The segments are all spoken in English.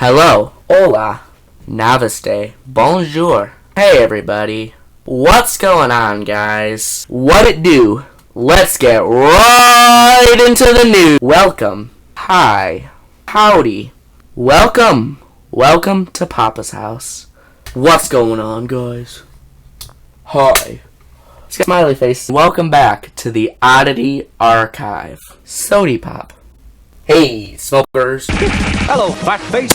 Hello, hola, namaste, bonjour. Hey everybody, what's going on, guys? What it do? Let's get right into the news. Welcome, hi, howdy, welcome to Papa's house. What's going on, guys? Hi. Smiley face. Welcome back to the Oddity Archive. Sody Pop. Hey, smokers. Hello, fatface.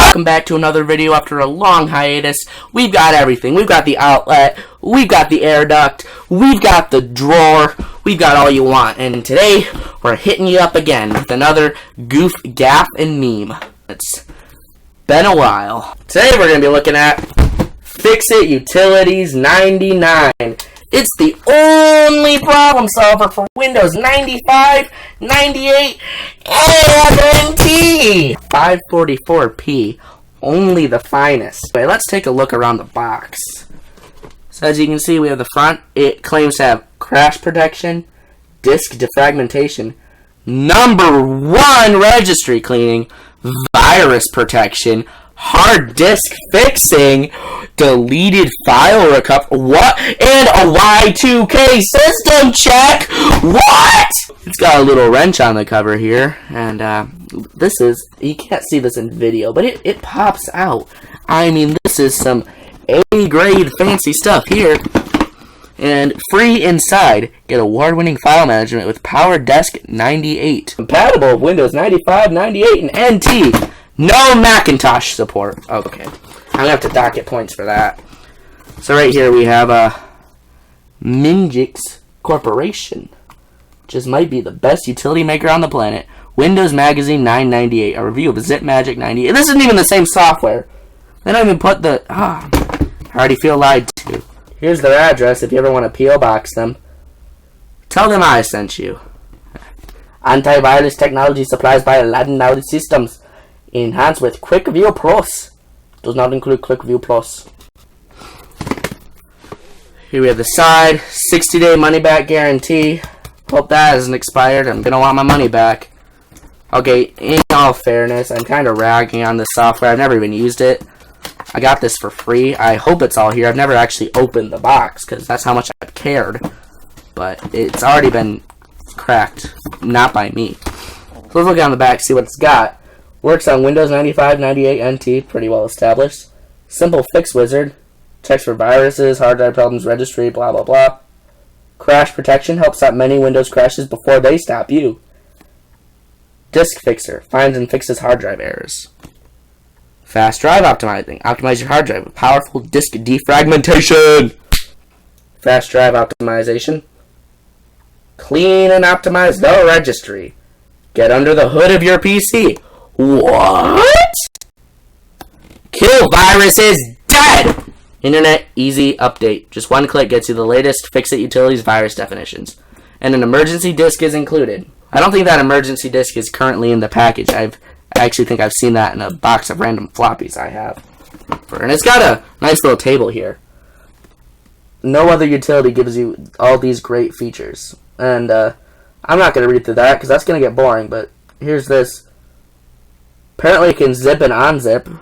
Welcome back to another video after a long hiatus. We've got everything. We've got the outlet. We've got the air duct. We've got the drawer. We've got all you want. And today, we're hitting you up again with another goof, gaff, and meme. It's been a while. Today, we're going to be looking at Fix-It Utilities 99. It's the only problem solver for Windows 95, 98, and NT. 544p. Only the finest. Okay, let's take a look around the box. So as you can see, we have the front. It claims to have crash protection, disk defragmentation, #1 registry cleaning, virus protection, hard disk fixing, deleted file recovery, what? And a Y2K system check? What? It's got a little wrench on the cover here, and this is, you can't see this in video, but it pops out. I mean, this is some A-grade fancy stuff here. And free inside, get award-winning file management with PowerDesk 98. Compatible with Windows 95, 98, and NT. No Macintosh support. Okay. I'm going to have to docket points for that. So right here we have Minjix Corporation, which might be the best utility maker on the planet. Windows Magazine 998. A review of ZipMagic 98. This isn't even the same software. They don't even put the... I already feel lied to. Here's their address if you ever want to P.O. box them. Tell them I sent you. Antivirus technology supplies by Aladdin Now Systems. Enhanced with QuickView Plus. Does not include QuickView Plus. Here we have the side. 60-day money-back guarantee. Hope that hasn't expired. I'm going to want my money back. Okay, in all fairness, I'm kind of ragging on this software. I've never even used it. I got this for free. I hope it's all here. I've never actually opened the box because that's how much I've cared. But it's already been cracked. Not by me. So let's look on the back, see what it's got. Works on Windows 95, 98, NT, pretty well established. Simple fix wizard. Checks for viruses, hard drive problems, registry, blah, blah, blah. Crash protection helps stop many Windows crashes before they stop you. Disk fixer. Finds and fixes hard drive errors. Fast drive optimizing. Optimize your hard drive with powerful disk defragmentation. Fast drive optimization. Clean and optimize the registry. Get under the hood of your PC. What? Kill virus is dead! Internet easy update. Just one click gets you the latest Fix-It Utilities virus definitions. And an emergency disk is included. I don't think that emergency disk is currently in the package. I actually think I've seen that in a box of random floppies I have. And it's got a nice little table here. No other utility gives you all these great features. And I'm not going to read through that because that's going to get boring, but here's this. Apparently it can zip and unzip.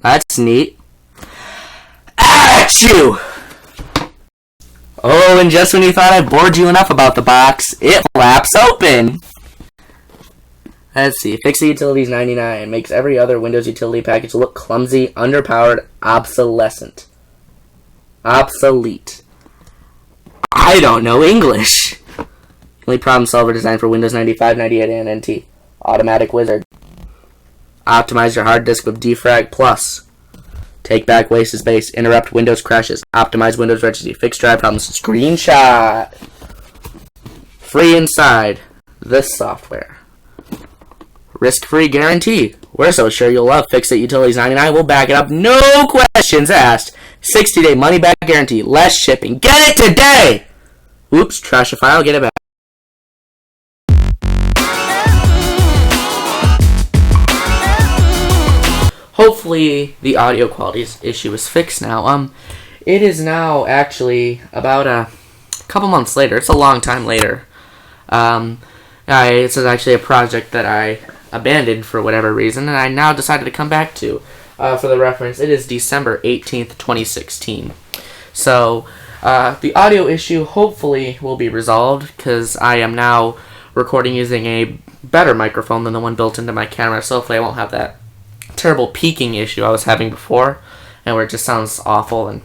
That's neat. Achoo! Oh, and just when you thought I bored you enough about the box, it flaps open! Let's see. Fix-It Utilities 99 makes every other Windows utility package look clumsy, underpowered, obsolescent. Obsolete. I don't know English. Only problem solver designed for Windows 95, 98, and NT. Automatic wizard. Optimize your hard disk with Defrag Plus. Take back wasted space. Interrupt Windows crashes. Optimize Windows registry. Fix drive problems. Screenshot. Free inside this software. Risk-free guarantee. We're so sure you'll love Fix-It Utilities 99. We'll back it up. No questions asked. 60-day money-back guarantee. Less shipping. Get it today! Oops. Trash a file. Get it back. Hopefully the audio quality issue is fixed now. It is now actually about a couple months later. It's a long time later. It's actually a project that I abandoned for whatever reason, and I now decided to come back to. For the reference, it is December 18th, 2016. So, the audio issue hopefully will be resolved, because I am now recording using a better microphone than the one built into my camera, so hopefully I won't have that terrible peaking issue I was having before, and where it just sounds awful, and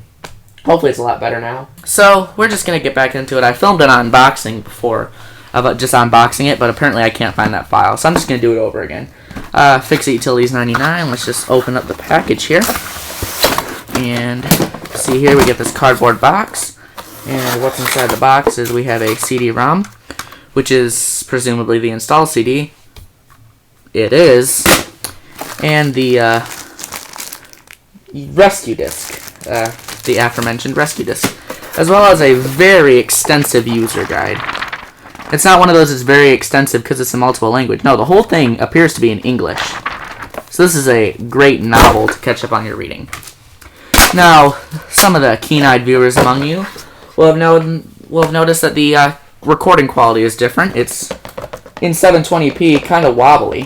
hopefully it's a lot better now. So, we're just going to get back into it. I filmed an unboxing before, of just unboxing it, but apparently I can't find that file, so I'm just going to do it over again. Fix It Utilities 99. Let's just open up the package here. And see here, we get this cardboard box. And what's inside the box is we have a CD-ROM, which is presumably the install CD. It is. And the rescue disc. The aforementioned rescue disc. As well as a very extensive user guide. It's not one of those that's very extensive because it's in multiple language. No, the whole thing appears to be in English. So this is a great novel to catch up on your reading. Now, some of the keen-eyed viewers among you will have noticed that the recording quality is different. It's in 720p, kind of wobbly.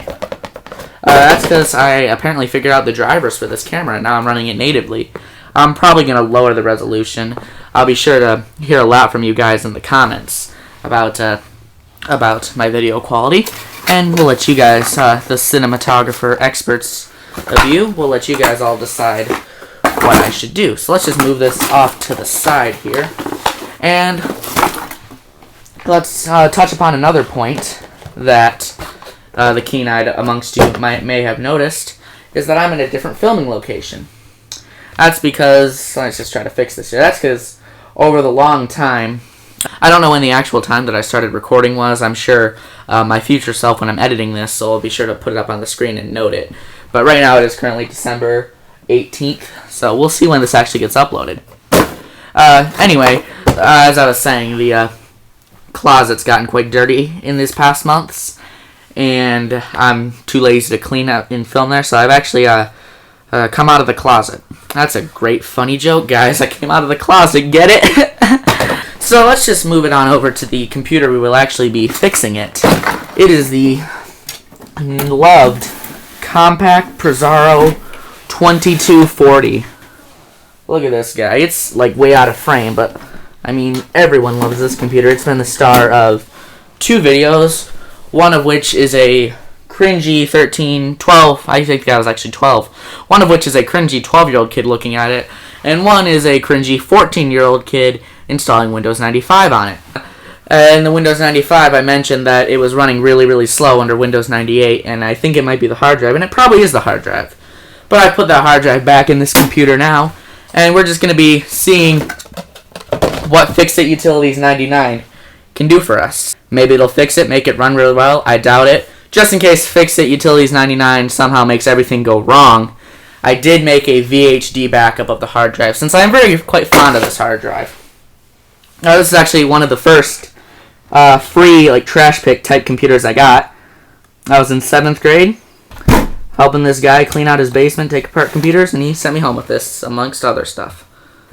That's because I apparently figured out the drivers for this camera, and now I'm running it natively. I'm probably going to lower the resolution. I'll be sure to hear a lot from you guys in the comments about my video quality, and we'll let you guys, the cinematographer experts of you, we'll let you guys all decide what I should do. So let's just move this off to the side here, and let's touch upon another point that the keen-eyed amongst you may have noticed, is that I'm in a different filming location. That's because, let's just try to fix this here, that's because over the long time, I don't know when the actual time that I started recording was. I'm sure my future self, when I'm editing this, so I'll be sure to put it up on the screen and note it. But right now it is currently December 18th, so we'll see when this actually gets uploaded. Anyway, as I was saying, the closet's gotten quite dirty in these past months, and I'm too lazy to clean up and film there, so I've actually come out of the closet. That's a great funny joke, guys. I came out of the closet, get it? So let's just move it on over to the computer we will actually be fixing it. It is the loved Compaq Presario 2240. Look at this guy. It's like way out of frame, but I mean, everyone loves this computer. It's been the star of 2 videos, one of which is a cringy 12, I think that was actually 12. One of which is a cringy 12-year-old kid looking at it, and one is a cringy 14-year-old kid installing Windows 95 on it. In the Windows 95, I mentioned that it was running really, really slow under Windows 98, and I think it might be the hard drive, and it probably is the hard drive. But I put that hard drive back in this computer now, and we're just going to be seeing what Fix It Utilities 99 can do for us. Maybe it'll fix it, make it run really well. I doubt it. Just in case Fix It Utilities 99 somehow makes everything go wrong, I did make a VHD backup of the hard drive, since I'm quite fond of this hard drive. Now, this is actually one of the first free, like, trash pick type computers I got. I was in 7th grade, helping this guy clean out his basement, take apart computers, and he sent me home with this, amongst other stuff.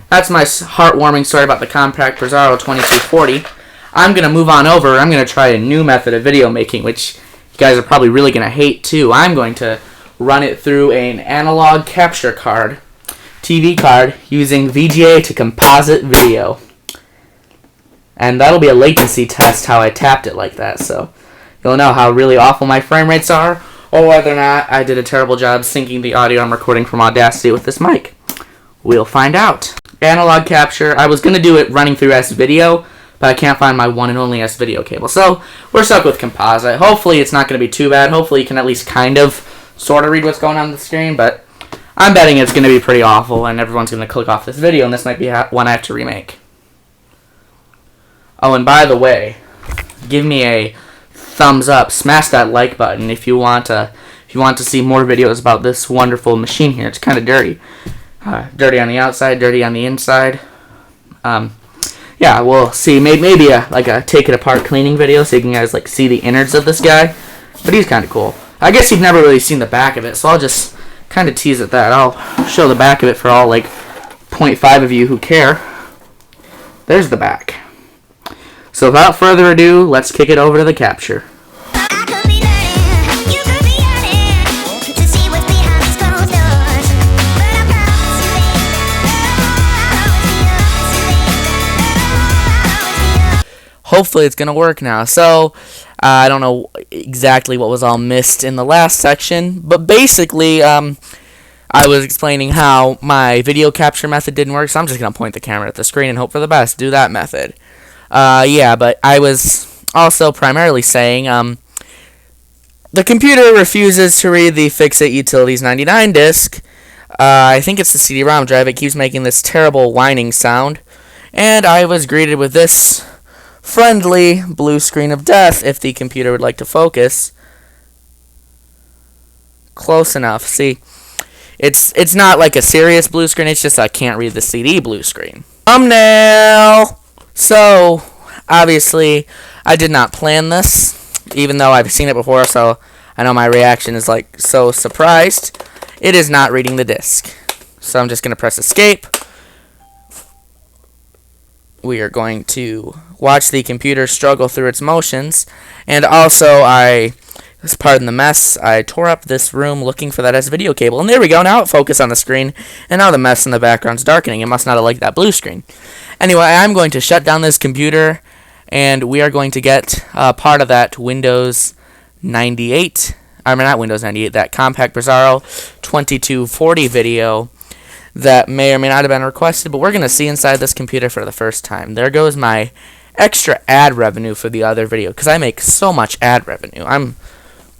That's my heartwarming story about the Compaq Presario 2240. I'm going to move on over. I'm going to try a new method of video making, which you guys are probably really going to hate, too. I'm going to run it through an analog capture card, TV card, using VGA to composite video. And that'll be a latency test, how I tapped it like that, so you'll know how really awful my frame rates are, or whether or not I did a terrible job syncing the audio I'm recording from Audacity with this mic. We'll find out. Analog capture, I was going to do it running through S-Video, but I can't find my one and only S-Video cable, so we're stuck with composite. Hopefully it's not going to be too bad. Hopefully you can at least kind of, sort of read what's going on the screen, but I'm betting it's going to be pretty awful, and everyone's going to click off this video, and this might be one I have to remake. Oh, and by the way, give me a thumbs up, smash that like button if you want to see more videos about this wonderful machine here. It's kind of dirty. Dirty on the outside, dirty on the inside. Yeah, we'll see. Maybe a take it apart cleaning video so you can guys like see the innards of this guy. But he's kind of cool. I guess you've never really seen the back of it, so I'll just kind of tease at that. I'll show the back of it for all like 0.5 of you who care. There's the back. So without further ado, let's kick it over to the capture. I could be learning, you could be hopefully it's gonna work now. So I don't know exactly what was all missed in the last section, but basically I was explaining how my video capture method didn't work, so I'm just gonna point the camera at the screen and hope for the best. Do that method. Yeah, but I was also primarily saying the computer refuses to read the Fix-It Utilities 99 disk. I think it's the CD-ROM drive. It keeps making this terrible whining sound. And I was greeted with this friendly blue screen of death if the computer would like to focus. Close enough. See, it's not like a serious blue screen. It's just I can't read the CD blue screen. Thumbnail! So, obviously, I did not plan this, even though I've seen it before, so I know my reaction is like so surprised. It is not reading the disk. So I'm just going to press escape. We are going to watch the computer struggle through its motions. And also, pardon the mess, I tore up this room looking for that S-video cable. And there we go, now it focused on the screen. And now the mess in the background's darkening. It must not have liked that blue screen. Anyway, I'm going to shut down this computer. And we are going to get part of that Windows 98. I mean, not Windows 98, that Compaq Presario 2240 video that may or may not have been requested, but we're going to see inside this computer for the first time. There goes my extra ad revenue for the other video, because I make so much ad revenue. I'm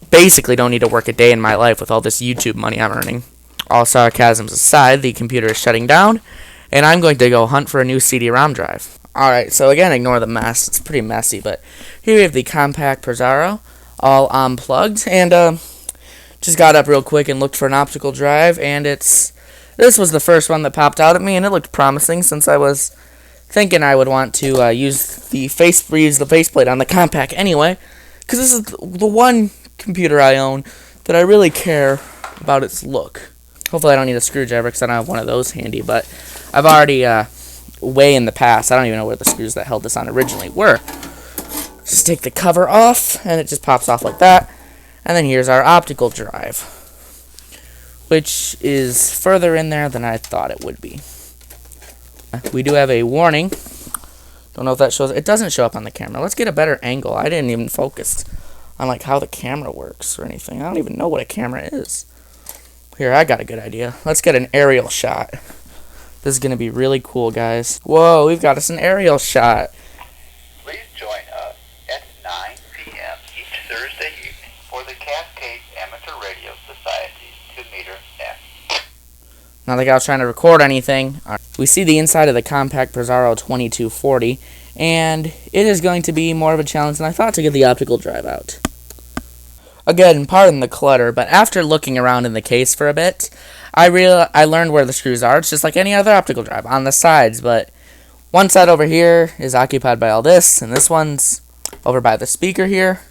basically don't need to work a day in my life with all this YouTube money I'm earning. All sarcasms aside, the computer is shutting down, and I'm going to go hunt for a new CD-ROM drive. Alright, so again, ignore the mess. It's pretty messy, but here we have the Compaq Presario all unplugged, and just got up real quick and looked for an optical drive, and this was the first one that popped out at me, and it looked promising since I was thinking I would want to use the faceplate on the Compaq anyway, because this is the one computer I own that I really care about its look. Hopefully I don't need a screwdriver because I don't have one of those handy, but I've already way in the past, I don't even know where the screws that held this on originally were. Just take the cover off, and it just pops off like that. And then here's our optical drive, which is further in there than I thought it would be. We do have a warning. Don't know if that shows. It doesn't show up on the camera. Let's get a better angle. I didn't even focus on like how the camera works or anything. I don't even know what a camera is. Here, I got a good idea. Let's get an aerial shot. This is going to be really cool, guys. Whoa, we've got us an aerial shot. Please join us at 9 p.m. each Thursday evening for the Cascade Amateur Radio Society's 2-meter nest. Not like I was trying to record anything. Right. We see the inside of the Compaq Presario 2240, and it is going to be more of a challenge than I thought to get the optical drive out. Again, pardon the clutter, but after looking around in the case for a bit, I learned where the screws are. It's just like any other optical drive, on the sides, but one side over here is occupied by all this, and this one's over by the speaker here.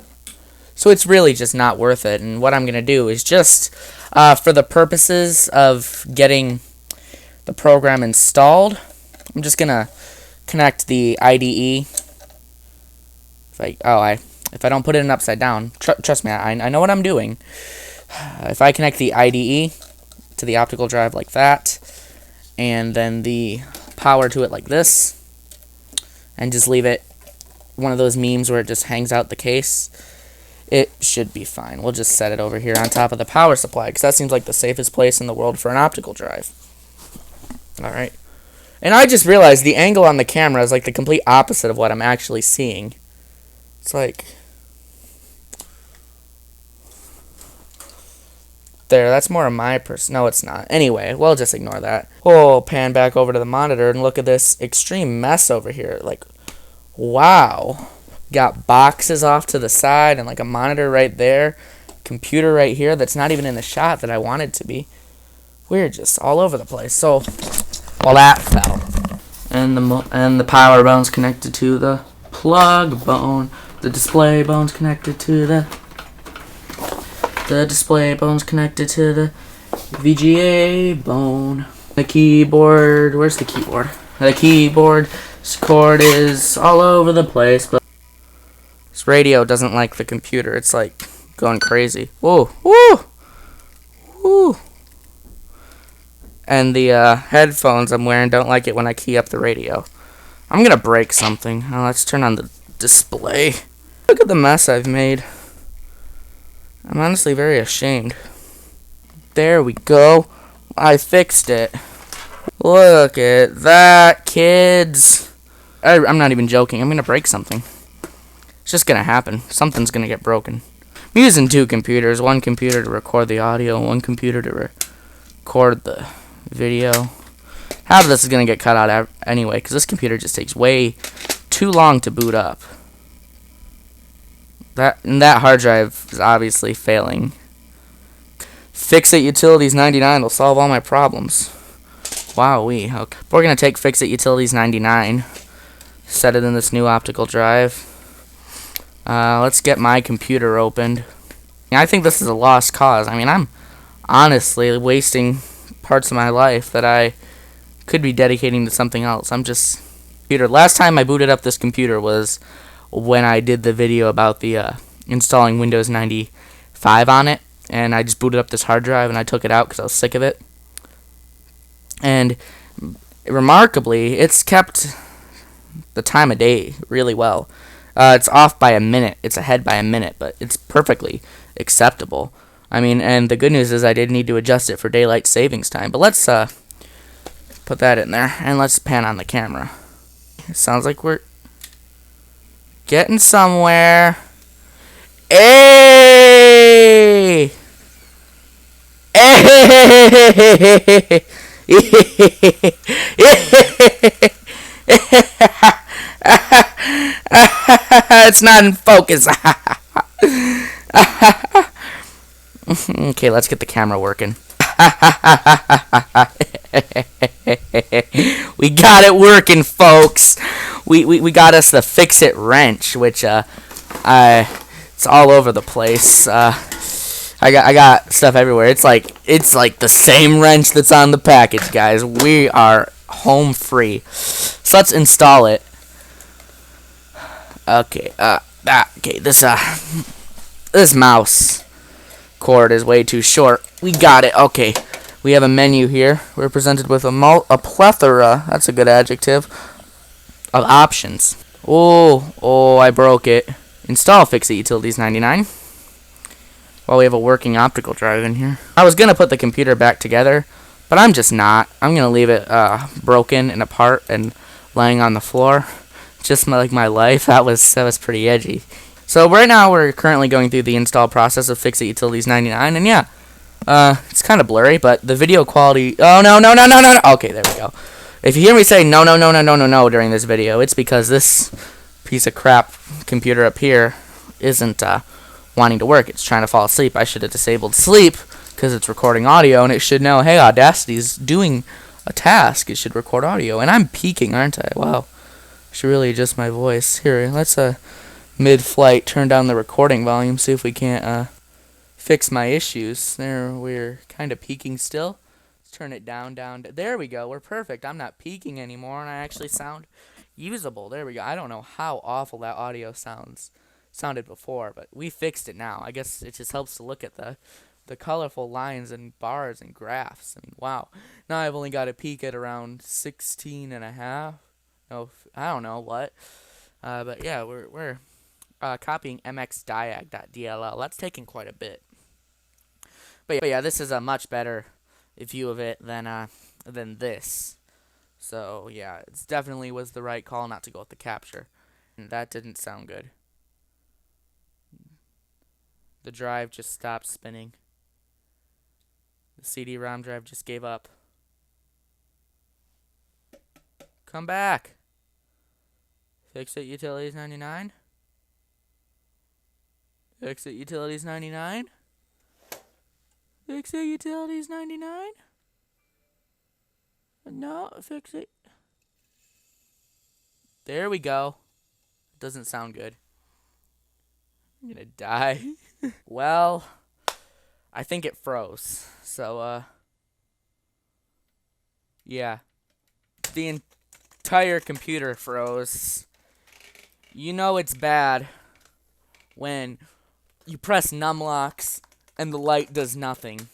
So it's really just not worth it, and what I'm going to do is just, for the purposes of getting the program installed, I'm just going to connect the IDE. If I don't put it in upside down, trust me, I know what I'm doing. If I connect the IDE to the optical drive like that, and then the power to it like this, and just leave it one of those memes where it just hangs out the case, it should be fine. We'll just set it over here on top of the power supply, because that seems like the safest place in the world for an optical drive. Alright. And I just realized the angle on the camera is like the complete opposite of what I'm actually seeing. It's like... there, that's more of my no, it's not. Anyway, we'll just ignore that. We'll pan back over to the monitor and look at this extreme mess over here. Like, wow. Got boxes off to the side and like a monitor right there. Computer right here that's not even in the shot that I wanted to be. We're just all over the place. So, well, that fell. And the power bone's connected to the plug bone. The display bone's connected to the display bone's connected to the VGA bone. The keyboard, where's the keyboard? The keyboard cord is all over the place, but this radio doesn't like the computer. It's like going crazy. Whoa, woo, woo. And the headphones I'm wearing don't like it when I key up the radio. I'm gonna break something. Let's turn on the display. Look at the mess I've made. I'm honestly very ashamed. There we go. I fixed it. Look at that, kids. I'm not even joking. I'm going to break something. It's just going to happen. Something's going to get broken. I'm using two computers. One computer to record the audio, one computer to record the video. Half of this is going to get cut out anyway, because this computer just takes way too long to boot up. That hard drive is obviously failing. Fix-It Utilities 99 will solve all my problems. Wowee. Okay. We're going to take Fix-It Utilities 99, set it in this new optical drive. Let's get my computer opened. I think this is a lost cause. I mean, I'm honestly wasting parts of my life that I could be dedicating to something else. I'm just... Computer. Last time I booted up this computer was when I did the video about the installing Windows 95 on it, and I just booted up this hard drive and I took it out because I was sick of it. And remarkably, it's kept the time of day really well. It's off by a minute. It's ahead by a minute, but it's perfectly acceptable. I mean, and the good news is I did need to adjust it for daylight savings time. But let's put that in there, and let's pan on the camera. It sounds like we're getting somewhere. Hey! Hey! It's not in focus. Okay, let's get the camera working. We got it working, folks. We got us the Fix-It wrench, which it's all over the place. I got stuff everywhere. It's like the same wrench that's on the package, guys. We are home free. So let's install it. Okay. Okay. This mouse cord is way too short. We got it. Okay. We have a menu here. We're presented with a plethora. That's a good adjective. Of options. Oh, I broke it. Install Fix-It Utilities 99. Well, we have a working optical drive in here. I was going to put the computer back together, but I'm just not. I'm going to leave it broken and apart and laying on the floor. Just like my life. That was pretty edgy. So right now we're currently going through the install process of Fix-It Utilities 99, and yeah, it's kind of blurry, but the video quality... Oh, no. Okay, there we go. If you hear me say no during this video, it's because this piece of crap computer up here isn't wanting to work. It's trying to fall asleep. I should have disabled sleep because it's recording audio, and it should know, hey, Audacity's doing a task. It should record audio, and I'm peaking, aren't I? Wow. I should really adjust my voice. Here, let's mid-flight turn down the recording volume, see if we can't fix my issues. There, we're kind of peaking still. Let's turn it down. There we go. We're perfect. I'm not peaking anymore, and I actually sound usable. There we go. I don't know how awful that audio sounded before, but we fixed it now. I guess it just helps to look at the colorful lines and bars and graphs. I mean, wow. Now I've only got a peak at around 16 and a half. No, I don't know what. But yeah, we're copying mxdiag.dll. That's taking quite a bit. But yeah, this is a much better view of it than this. So yeah, it definitely was the right call not to go with the capture. And that didn't sound good. The drive just stopped spinning. The CD-ROM drive just gave up. Come back. Fix-It Utilities 99. Fix-It Utilities 99. Fix-It Utilities 99. No, Fix-It. There we go. Doesn't sound good. I'm gonna die. Well, I think it froze. So, yeah. The entire computer froze. You know it's bad when you press numlocks and the light does nothing.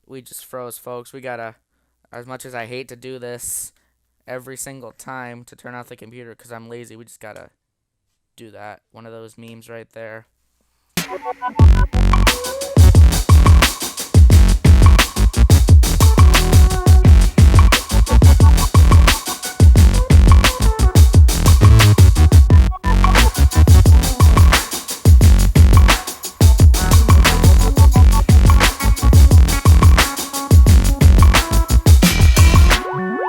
We just froze, folks. We gotta, as much as I hate to do this, every single time to turn off the computer because I'm lazy. We just gotta do that. One of those memes right there.